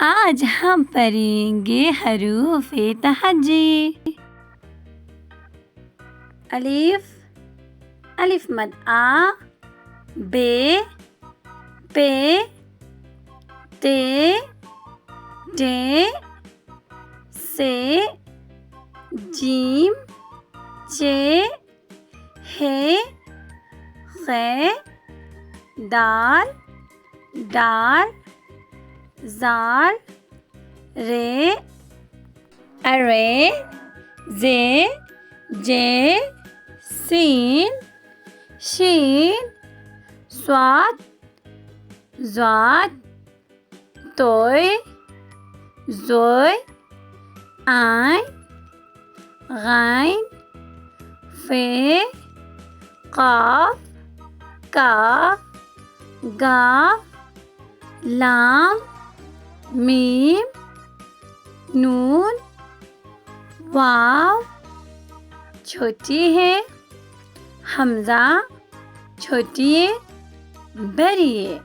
आज हम पढ़ेंगे हरूफ-ए तहज्जी। अलिफ, अलिफ मद आ, बे, पे, ते, टे, से, जीम, चे, हे, खे, दाल, डाल, ज़ाल, रे, अरे, जे, जे, सीन, शीन, स्वाद, ज़ाद, तोय, ज़ोय, आइन, गाइन, फे, काफ, काफ, गाफ, लाम, मीम, नून, वाव, छोटी है, हमज़ा, छोटी है, बड़ी है।